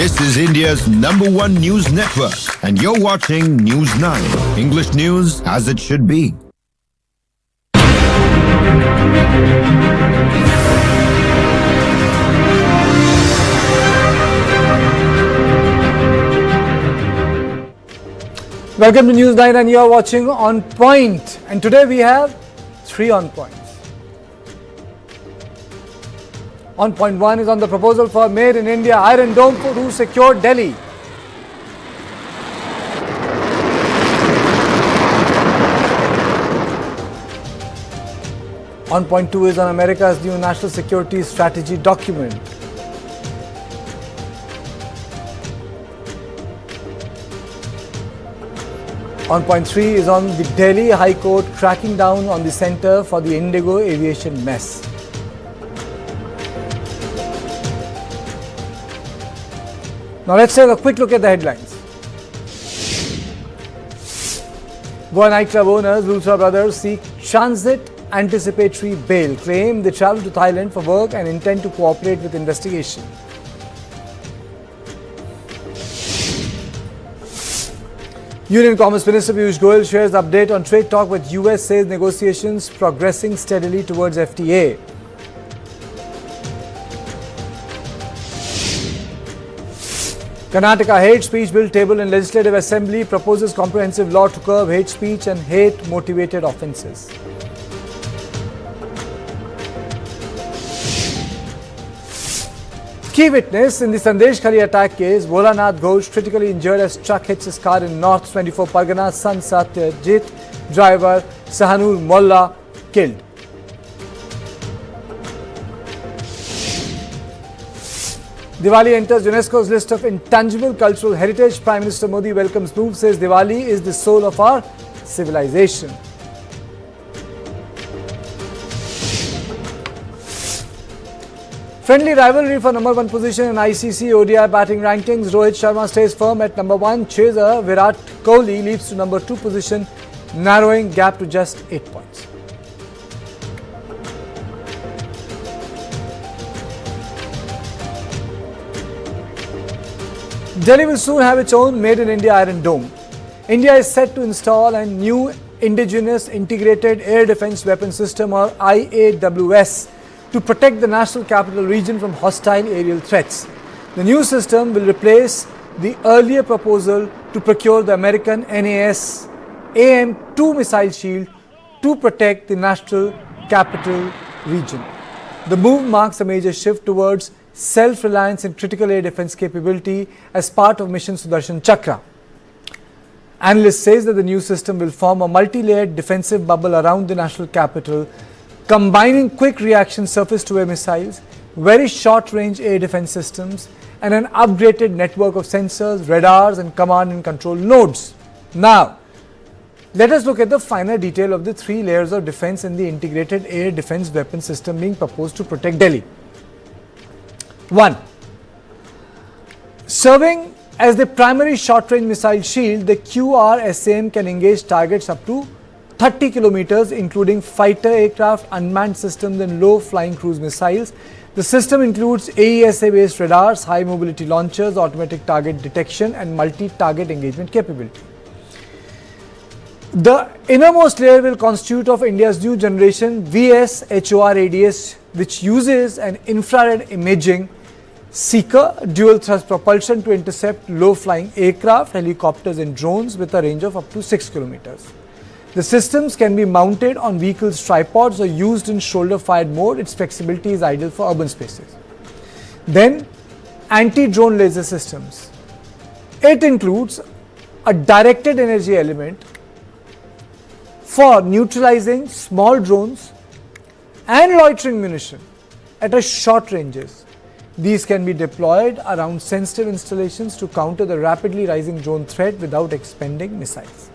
This is India's #1 news network, and you're watching News9, English news as it should be. Welcome to News9 and you're watching On Point, and today we have 3 on points. On point 1 is on the proposal for Made in India Iron Dome to secure Delhi. On point 2 is on America's new national security strategy document. On point 3 is on the Delhi High Court cracking down on the Centre for the Indigo Aviation Mess. Now let's take a quick look at the headlines. Goa nightclub owners Luthra brothers seek transit anticipatory bail, claim they travel to Thailand for work and intend to cooperate with investigation. Union Commerce Minister Piyush Goyal shares update on trade talk with US, says negotiations progressing steadily towards FTA. Karnataka hate speech bill table in Legislative Assembly proposes comprehensive law to curb hate speech and hate motivated offences. Key witness in the Sandesh Khali attack case, Bholanath Ghosh, critically injured as truck hits his car in North 24 Pargana, son Satyajit, driver Sahanur Molla, killed. Diwali enters UNESCO's list of intangible cultural heritage. Prime Minister Modi welcomes move, says Diwali is the soul of our civilization. Friendly rivalry for #1 position in ICC ODI batting rankings. Rohit Sharma stays firm at #1. Chaser Virat Kohli leaps to #2 position, narrowing gap to just 8 points. Delhi will soon have its own Made in India Iron Dome. India is set to install a new indigenous integrated air defense weapon system, or IADWS, to protect the national capital region from hostile aerial threats. The new system will replace the earlier proposal to procure the American NASAMS-II missile shield to protect the national capital region. The move marks a major shift towards self-reliance in critical air defense capability as part of Mission Sudarshan Chakra. Analysts say that the new system will form a multi-layered defensive bubble around the national capital, combining quick reaction surface-to-air missiles, very short-range air defense systems, and an upgraded network of sensors, radars, and command and control nodes. Now, let us look at the finer detail of the 3 layers of defense in the integrated air defense weapon system being proposed to protect Delhi. 1. Serving as the primary short-range missile shield, the QRSAM can engage targets up to 30 kilometers, including fighter aircraft, unmanned systems, and low-flying cruise missiles. The system includes AESA-based radars, high-mobility launchers, automatic target detection, and multi-target engagement capability. The innermost layer will constitute of India's new generation VSHORADS, which uses an infrared imaging seeker dual thrust propulsion to intercept low-flying aircraft, helicopters, and drones with a range of up to 6 kilometers. The systems can be mounted on vehicles' tripods or used in shoulder-fired mode. Its flexibility is ideal for urban spaces. Then, anti-drone laser systems. It includes a directed energy element for neutralizing small drones and loitering munition at a short ranges. These can be deployed around sensitive installations to counter the rapidly rising drone threat without expending missiles.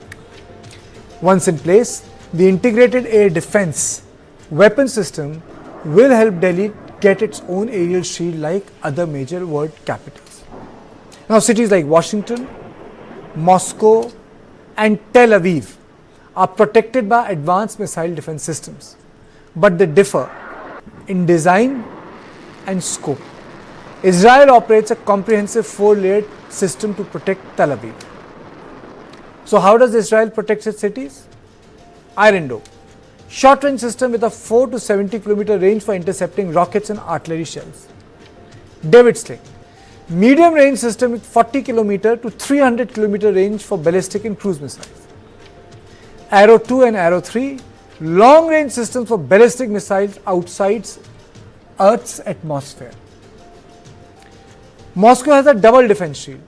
Once in place, the integrated air defense weapon system will help Delhi get its own aerial shield like other major world capitals. Now, cities like Washington, Moscow, and Tel Aviv are protected by advanced missile defense systems, but they differ in design and scope. Israel operates a comprehensive 4-layered system to protect Tel Aviv. So how does Israel protect its cities? Iron Dome, short-range system with a 4 to 70 kilometer range for intercepting rockets and artillery shells. David Sling, medium-range system with 40 kilometer to 300 kilometer range for ballistic and cruise missiles. Arrow 2 and Arrow 3, long-range systems for ballistic missiles outside Earth's atmosphere. Moscow has a double defense shield.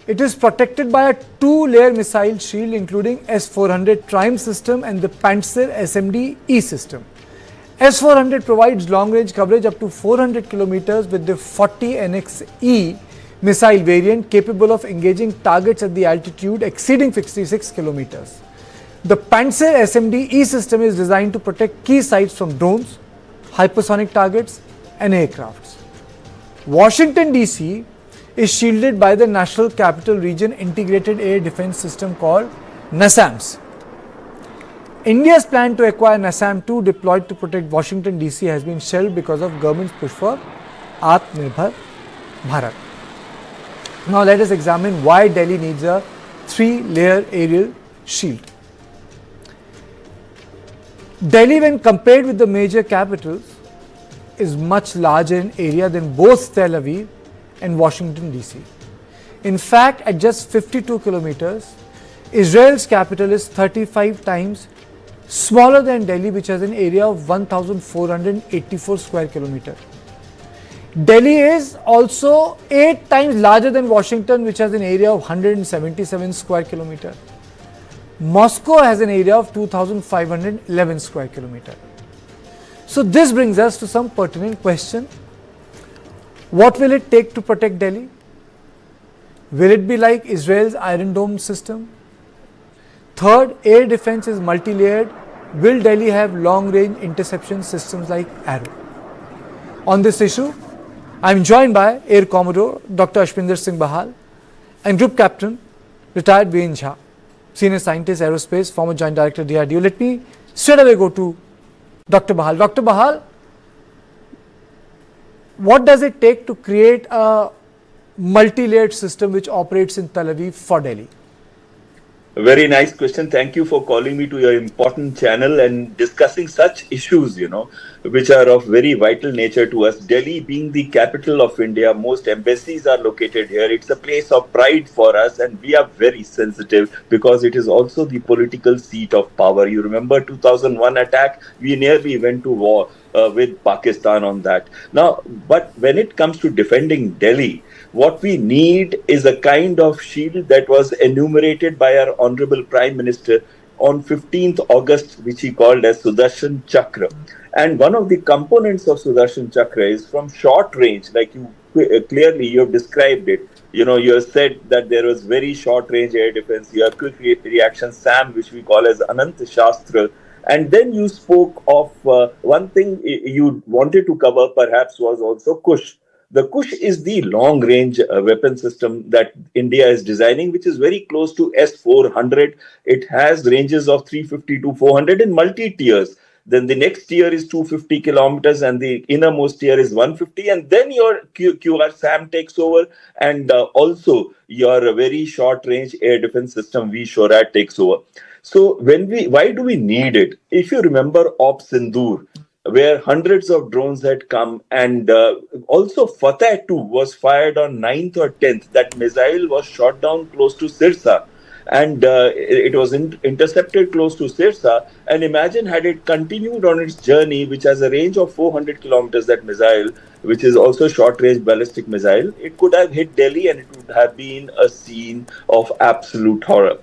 It is protected by a 2-layer missile shield including S-400 Triumph system and the Pantsir SMD-E system. S-400 provides long-range coverage up to 400 kilometers with the 40 NXE missile variant capable of engaging targets at the altitude exceeding 56 kilometers. The Pantsir SMD-E system is designed to protect key sites from drones, hypersonic targets and aircrafts. Washington D.C. is shielded by the National Capital Region Integrated Air Defense System called NASAMS. India's plan to acquire NASAMS-II deployed to protect Washington D.C. has been shelved because of government's push for Atmanirbhar Bharat. Now let us examine why Delhi needs a 3-layer aerial shield. Delhi, when compared with the major capitals, is much larger in area than both Tel Aviv and Washington D.C. In fact, at just 52 kilometers, Israel's capital is 35 times smaller than Delhi, which has an area of 1,484 square kilometers. Delhi is also 8 times larger than Washington, which has an area of 177 square kilometers. Moscow has an area of 2,511 square kilometers. So this brings us to some pertinent question. What will it take to protect Delhi? Will it be like Israel's Iron Dome system? Third, air defense is multi-layered. Will Delhi have long-range interception systems like Arrow? On this issue, I am joined by Air Commodore Dr. Ashwinder Singh Bahal and Group Captain, retired V.N. Jha, Senior Scientist Aerospace, former Joint Director DRDO. Let me straight away go to Dr. Bahal. Dr. Bahal, what does it take to create a multi-layered system which operates in Tel Aviv for Delhi? A very nice question. Thank you for calling me to your important channel and discussing such issues, which are of very vital nature to us. Delhi being the capital of India, most embassies are located here. It's a place of pride for us and we are very sensitive because it is also the political seat of power. You remember 2001 attack? We nearly went to war with Pakistan on that. Now, but when it comes to defending Delhi, what we need is a kind of shield that was enumerated by our Honorable Prime Minister on 15th August, which he called as Sudarshan Chakra. And one of the components of Sudarshan Chakra is from short range, like you have described it. You have said that there was very short range air defense. You have quick reaction SAM, which we call as Anant Shastra. And then you spoke of one thing you wanted to cover perhaps was also Kush. The Kush is the long-range weapon system that India is designing, which is very close to S-400. It has ranges of 350 to 400 in multi-tiers. Then the next tier is 250 kilometers and the innermost tier is 150. And then your QRSAM takes over and also your very short-range air defense system VSHORADS takes over. So why do we need it? If you remember Op Sindoor, where hundreds of drones had come and also Fateh 2 was fired on 9th or 10th. That missile was shot down close to Sirsa and it was intercepted close to Sirsa. And imagine had it continued on its journey, which has a range of 400 kilometers, that missile, which is also short-range ballistic missile, it could have hit Delhi and it would have been a scene of absolute horror.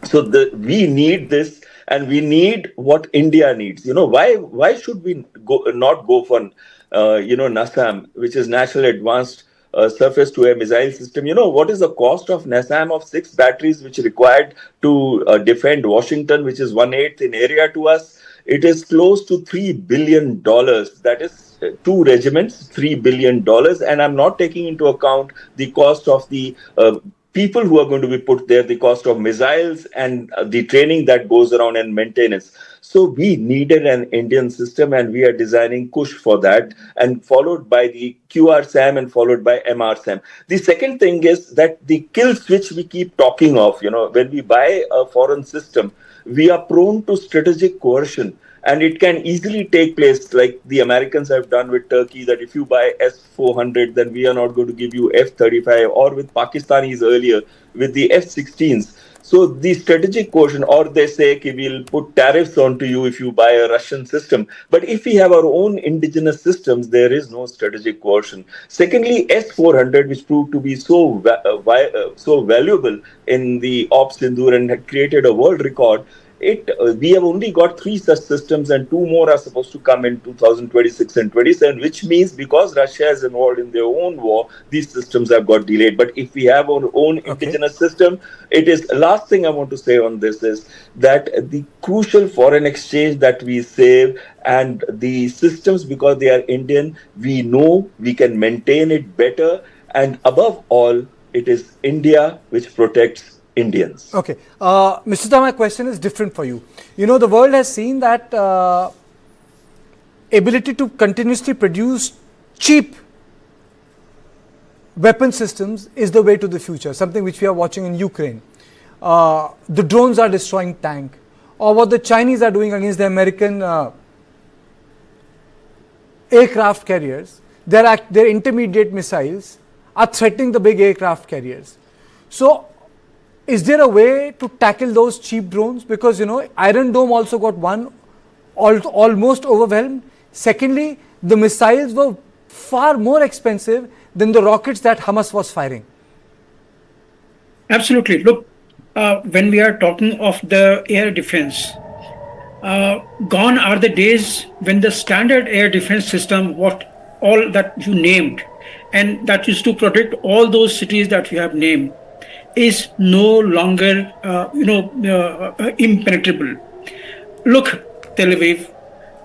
So we need this. And we need what India needs. Why should we not go for, NASAM, which is National Advanced Surface-to-Air Missile System? What is the cost of NASAM of 6 batteries which required to defend Washington, which is 1/8 in area to us? It is close to $3 billion. That is 2 regiments, $3 billion. And I'm not taking into account the cost of the people who are going to be put there, the cost of missiles, and the training that goes around and maintenance. So we needed an Indian system, and we are designing Kush for that, and followed by the QRSAM and followed by MRSAM. The second thing is that the kill switch we keep talking of, when we buy a foreign system, we are prone to strategic coercion. And it can easily take place like the Americans have done with Turkey, that if you buy S-400, then we are not going to give you F-35, or with Pakistanis earlier with the F-16s. So the strategic coercion, or they say we'll put tariffs onto you if you buy a Russian system. But if we have our own indigenous systems, there is no strategic coercion. Secondly, S-400, which proved to be so valuable in the Op Sindoor and had created a world record, we have only got 3 such systems, and 2 more are supposed to come in 2026 and 27, which means because Russia is involved in their own war, these systems have got delayed. But if we have our own indigenous system, it is, last thing I want to say on this is that the crucial foreign exchange that we save and the systems, because they are Indian, we know we can maintain it better. And above all, it is India which protects Indians. Okay. Mr. Shah, my question is different for you. The world has seen that ability to continuously produce cheap weapon systems is the way to the future, something which we are watching in Ukraine. The drones are destroying tanks, or what the Chinese are doing against the American aircraft carriers. Their intermediate missiles are threatening the big aircraft carriers. So, is there a way to tackle those cheap drones? Because, Iron Dome also got almost overwhelmed. Secondly, the missiles were far more expensive than the rockets that Hamas was firing. Absolutely. Look, when we are talking of the air defense, gone are the days when the standard air defense system, all that you named, and that used to protect all those cities that you have named, is no longer, impenetrable. Look, Tel Aviv,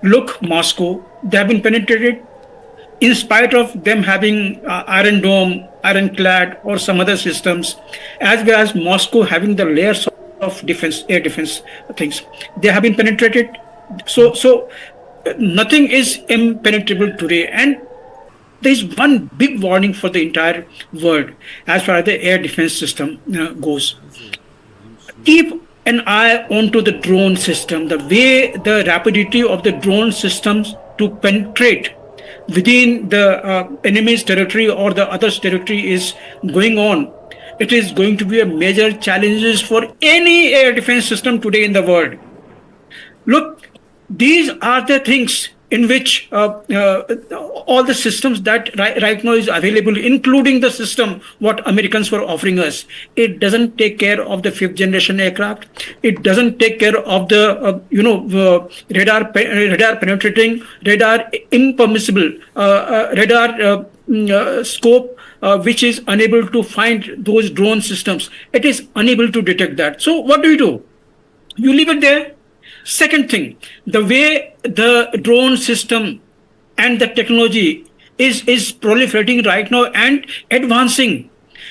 look, Moscow, they have been penetrated in spite of them having Iron Dome, Ironclad, or some other systems, as well as Moscow having the layers of defense, air defense things. They have been penetrated. So nothing is impenetrable today. And there is one big warning for the entire world as far as the air defense system goes. Keep an eye onto the drone system. The way the rapidity of the drone systems to penetrate within the enemy's territory or the other's territory is going on, it is going to be a major challenge for any air defense system today in the world. Look, these are the things in which all the systems that right now is available, including the system what Americans were offering us, it doesn't take care of the 5th generation aircraft. It doesn't take care of the radar penetrating, radar impermissible, radar scope, which is unable to find those drone systems. It is unable to detect that. So what do? You leave it there. Second thing, the way the drone system and the technology is proliferating right now and advancing,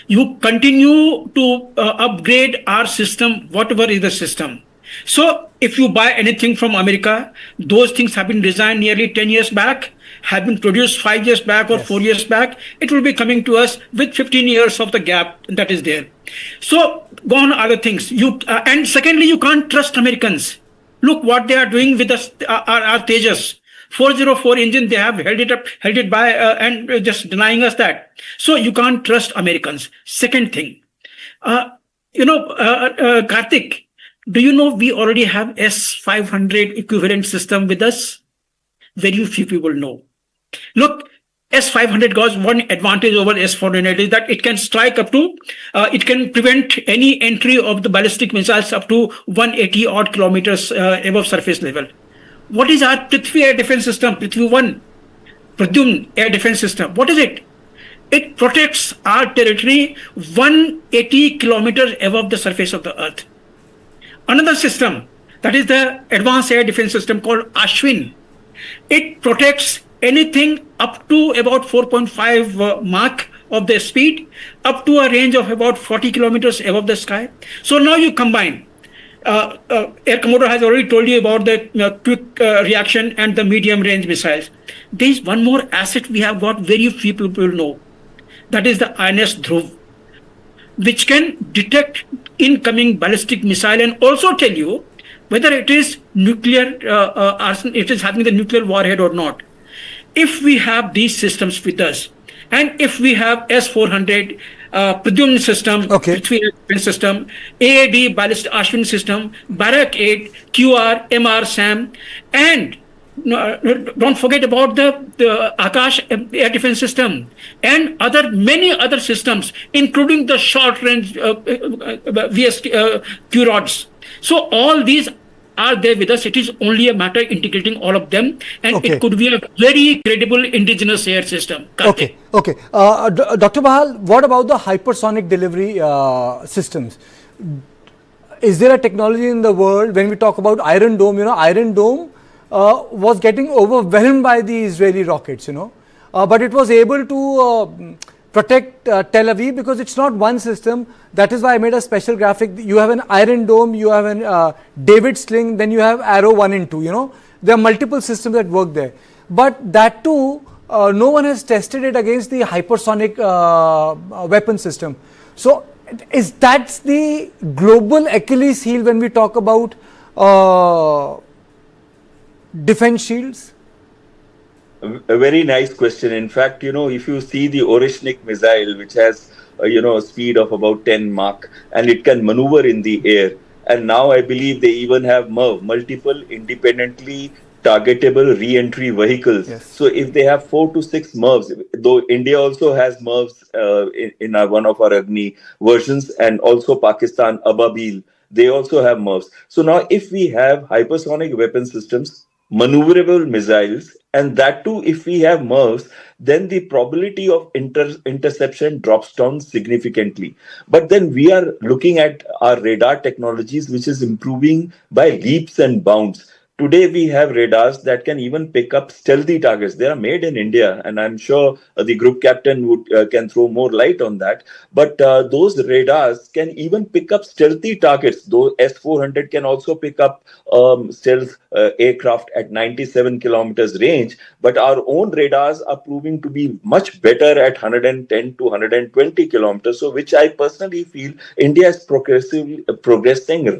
you continue to upgrade our system, whatever is the system. So if you buy anything from America, those things have been designed nearly 10 years back, have been produced 5 years back or 4 years back. It will be coming to us with 15 years of the gap that is there. So gone are the things. And secondly, you can't trust Americans. Look what they are doing with our Tejas 404 engine. They have held it by and just denying us that. So you can't trust Americans. Second thing, Karthik, do you know we already have S-500 equivalent system with us? Very few people know. Look, S-500 got one advantage over S-400 is that it can strike up to, it can prevent any entry of the ballistic missiles up to 180 odd kilometers above surface level. What is our Prithvi air defense system? Prithvi 1, Pradyumn air defense system. What is it? It protects our territory 180 kilometers above the surface of the earth. Another system, that is the advanced air defense system called Ashwin. It protects anything up to about 4.5 Mach of their speed up to a range of about 40 kilometers above the sky. So now you combine. Air Commodore has already told you about the quick reaction and the medium range missiles. There is one more asset we have got very few people know. That is the INS Dhruv, which can detect incoming ballistic missile and also tell you whether it is nuclear, it is having the nuclear warhead or not. If we have these systems with us, and if we have S-400 Pradyumna system, Prithvi system, AAD ballistic Ashwin system, Barak 8, QRSAM, and don't forget about the Akash air defense system and many other systems, including the short range QRSAM. So all these are there with us. It is only a matter of integrating all of them, and it could be a very credible indigenous air system. Okay. Dr. Bahal, what about the hypersonic delivery systems? Is there a technology in the world, when we talk about Iron Dome, Iron Dome was getting overwhelmed by the Israeli rockets, but it was able to protect Tel Aviv because it's not one system. That is why I made a special graphic. You have an Iron Dome, you have an David Sling, then you have Arrow 1 and 2, There are multiple systems that work there. But that too, no one has tested it against the hypersonic weapon system. So is that the global Achilles heel when we talk about defense shields? A very nice question. In fact, if you see the Orishnik missile, which has, a speed of about 10 Mach, and it can maneuver in the air. And now I believe they even have MIRV, multiple independently targetable re-entry vehicles. Yes. So if they have 4 to 6 MIRVs, though India also has MIRVs in one of our Agni versions, and also Pakistan, Ababil, they also have MIRVs. So now if we have hypersonic weapon systems, maneuverable missiles, and that too if we have MIRVs, then the probability of interception drops down significantly. But then we are looking at our radar technologies, which is improving by leaps and bounds. Today, we have radars that can even pick up stealthy targets. They are made in India, and I'm sure the group captain can throw more light on that. But those radars can even pick up stealthy targets. Though S-400 can also pick up stealth aircraft at 97 kilometers range. But our own radars are proving to be much better at 110 to 120 kilometers. So, which I personally feel India is progressing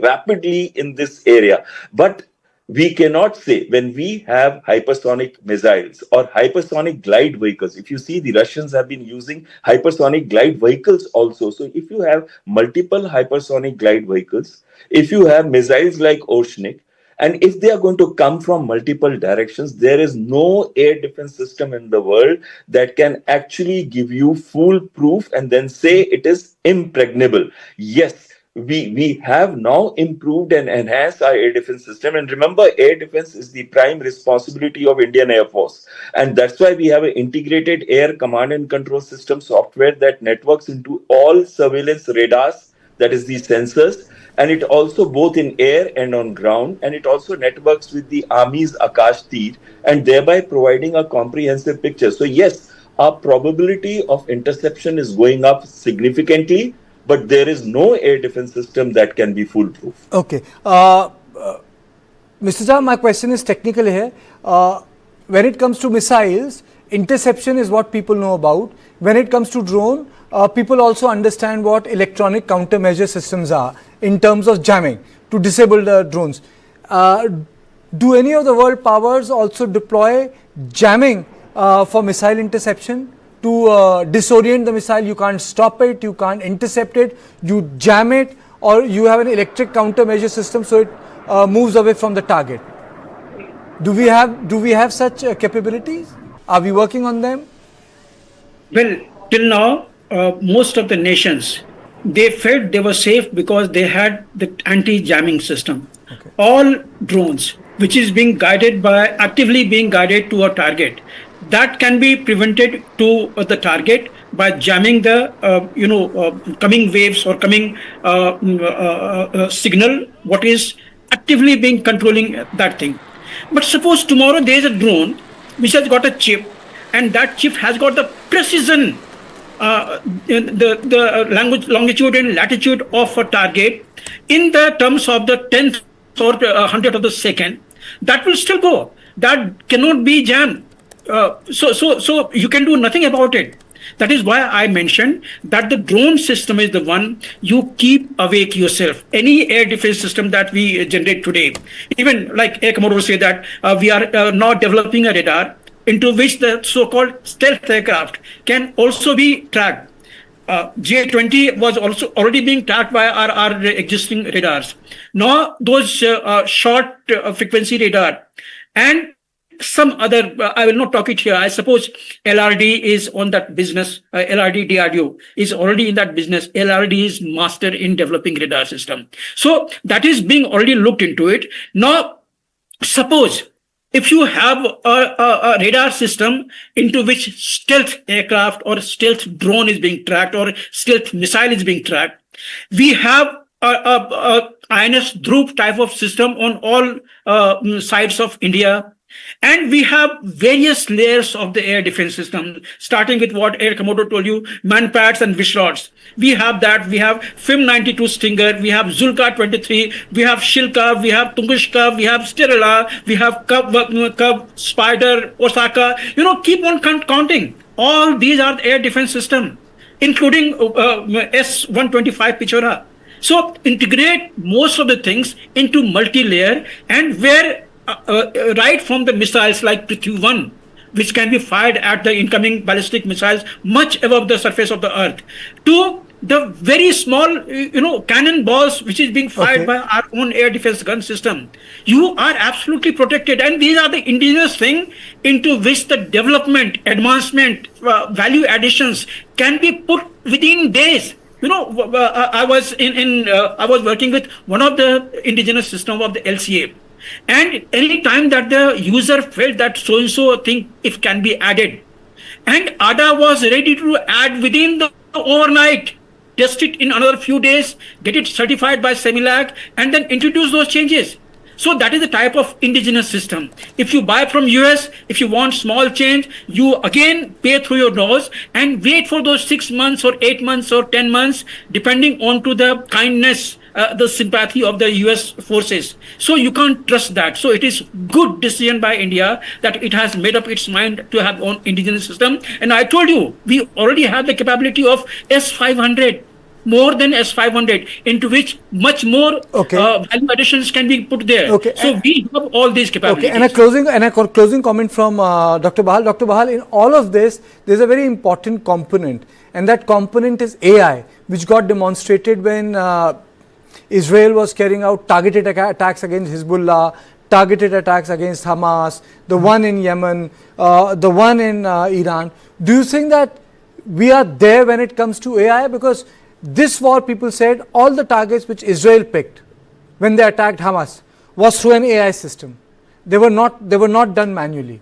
rapidly in this area. But we cannot say when we have hypersonic missiles or hypersonic glide vehicles. If you see, the Russians have been using hypersonic glide vehicles also. So if you have multiple hypersonic glide vehicles, if you have missiles like Orishnik, and if they are going to come from multiple directions, there is no air defense system in the world that can actually give you foolproof and then say it is impregnable. Yes, we have now improved and enhanced our air defense system. And remember, air defense is the prime responsibility of Indian Air Force. And that's why we have an integrated air command and control system software that networks into all surveillance radars, that is the sensors, and it also both in air and on ground, and it also networks with the Army's Akash Tir, and thereby providing a comprehensive picture. So yes, our probability of interception is going up significantly, but there is no air defense system that can be foolproof. Okay. Mr. Jha, my question is technical here. When it comes to missiles, interception is what people know about. When it comes to drone, people also understand what electronic countermeasure systems are in terms of jamming to disable the drones. Do any of the world powers also deploy jamming for missile interception? To disorient the missile, you can't stop it, you can't intercept it, you jam it, or you have an electric countermeasure system so it moves away from the target. Do we have such capabilities? Are we working on them? Well, till now, most of the nations, they felt they were safe because they had the anti-jamming system. Okay. All drones, which is actively being guided to a target, that can be prevented to the target by jamming the coming waves or coming signal what is actively being controlling that thing. But suppose tomorrow there is a drone which has got a chip, and that chip has got the precision the language, longitude and latitude of a target in the terms of the tenth or 100th of the second, that will still go. That cannot be jammed. So you can do nothing about it. That is why I mentioned that the drone system is the one you keep awake yourself. Any air defense system that we generate today, even like Air Commodore say that we are now developing a radar into which the so-called stealth aircraft can also be tracked. GA-20 was also already being tracked by our existing radars. Now those short frequency radar and some other, I will not talk it here. I suppose LRD is on that business. LRD DRDO is already in that business. LRD is master in developing radar system. So that is being already looked into it. Now, suppose if you have a radar system into which stealth aircraft or stealth drone is being tracked or stealth missile is being tracked, we have a INS Dhruv type of system on all sides of India. And we have various layers of the air defense system, starting with what Air Commodore told you, manpads and VSHORADS. We have that. We have FIM-92 Stinger. We have Zulka-23. We have Shilka. We have Tungushka. We have Sterila. We have Cub, Spider, Osaka. Keep on counting. All these are the air defense system, including S-125 Pichora. So integrate most of the things into multi-layer, and where right from the missiles like Prithvi-1, which can be fired at the incoming ballistic missiles much above the surface of the earth, to the very small, cannonballs which is being fired by our own air defense gun system. You are absolutely protected. And these are the indigenous thing into which the development, advancement, value additions can be put within days. I was I was working with one of the indigenous system of the LCA. And any time that the user felt that so-and-so thing, if can be added, and ADA was ready to add within the overnight, test it in another few days, get it certified by Semilac, and then introduce those changes. So that is the type of indigenous system. If you buy from US, if you want small change, you again pay through your nose and wait for those 6 months or 8 months or 10 months, depending on to the kindness, the sympathy of the US forces. So you can't trust that. So it is good decision by India that it has made up its mind to have own indigenous system. And I told you, we already have the capability of S-500. More than S-500, into which much more value additions can be put there. So we have all these capabilities. And a closing comment from Dr. Bahal. Dr. Bahal, in all of this, there's a very important component, and that component is AI, which got demonstrated when Israel was carrying out targeted attacks against Hezbollah, targeted attacks against Hamas, the one in Yemen, the one in Iran. Do you think that we are there when it comes to AI? Because this war, people said, all the targets which Israel picked when they attacked Hamas was through an AI system. They were not done manually.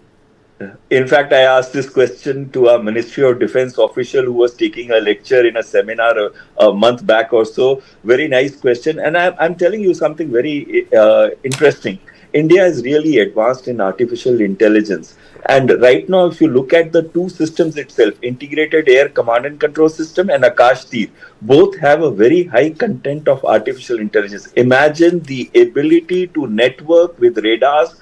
In fact, I asked this question to a Ministry of Defense official who was taking a lecture in a seminar a month back or so. Very nice question. And I'm telling you something very interesting. India is really advanced in artificial intelligence. And right now, if you look at the two systems itself, Integrated Air Command and Control System and Akash-Tir, both have a very high content of artificial intelligence. Imagine the ability to network with radars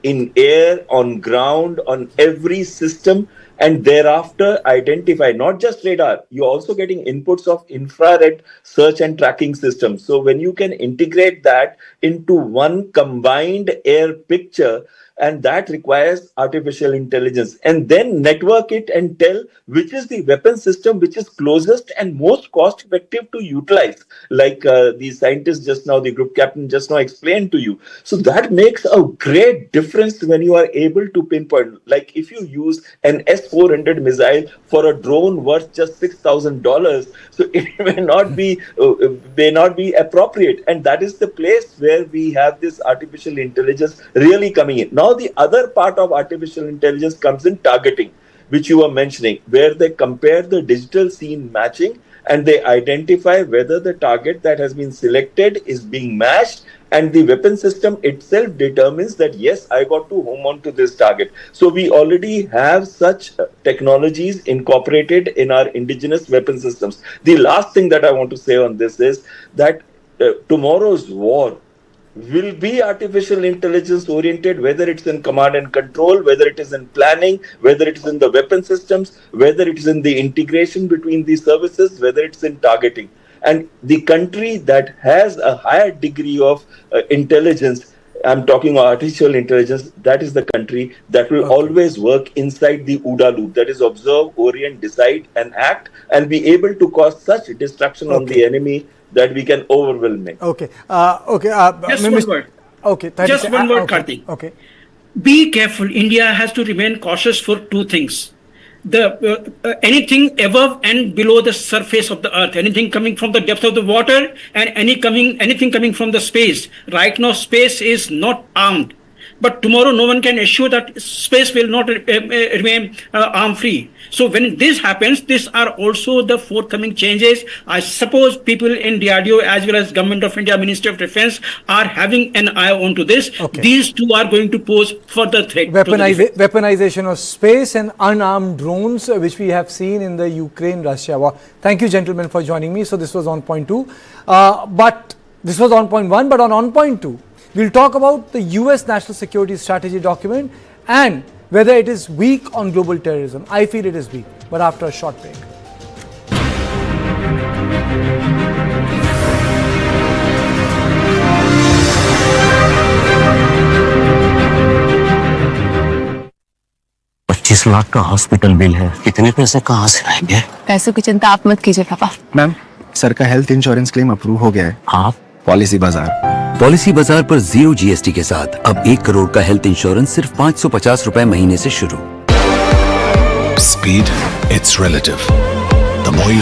in air, on ground, on every system, and thereafter identify not just radar, you're also getting inputs of infrared search and tracking systems. So when you can integrate that into one combined air picture, and that requires artificial intelligence, and then network it and tell which is the weapon system which is closest and most cost effective to utilize, like the scientist just now, the group captain just now explained to you. So that makes a great difference when you are able to pinpoint. Like if you use an S-400 missile for a drone worth just $6,000, so it may not be appropriate, and that is the place where we have this artificial intelligence really coming in. Now the other part of artificial intelligence comes in targeting, which you were mentioning, where they compare the digital scene matching and they identify whether the target that has been selected is being matched, and the weapon system itself determines that yes, I got to home on to this target. So we already have such technologies incorporated in our indigenous weapon systems. The last thing that I want to say on this is that tomorrow's war will be artificial intelligence oriented, whether it's in command and control, whether it is in planning, whether it is in the weapon systems, whether it is in the integration between these services, whether it's in targeting. And the country that has a higher degree of intelligence, I'm talking artificial intelligence, that is the country that will always work inside the OODA loop, that is observe, orient, decide and act, and be able to cause such destruction on the enemy that we can overwhelm it. Okay. Just one word. Okay. Just one word, Karthik. Okay. Be careful. India has to remain cautious for two things. Anything above and below the surface of the earth, anything coming from the depth of the water, and anything coming from the space. Right now, space is not armed. But tomorrow, no one can assure that space will not remain arm-free. So when this happens, these are also the forthcoming changes. I suppose people in DRDO as well as Government of India, Ministry of Defence are having an eye onto this. Okay. These two are going to pose further threat. Weaponization of space and unarmed drones, which we have seen in the Ukraine-Russia war. Thank you, gentlemen, for joining me. So this was on point 2. But this was on point 1, but on point 2. We'll talk about the US National Security Strategy document and whether it is weak on global terrorism. I feel it is weak, but after a short break. $25 का hospital bill है, इतने पैसे कहाँ से आएंगे? पैसों की चिंता आप मत कीजिए पापा। मैम, सर का हेल्थ इंश्योरेंस क्लेम अप्रूव हो गया है। आप पॉलिसी बाजार पर 0 GST के साथ अब 1 करोड़ का हेल्थ इंश्योरेंस सिर्फ 550 रुपए महीने से शुरू। Speed, it's relative. The more you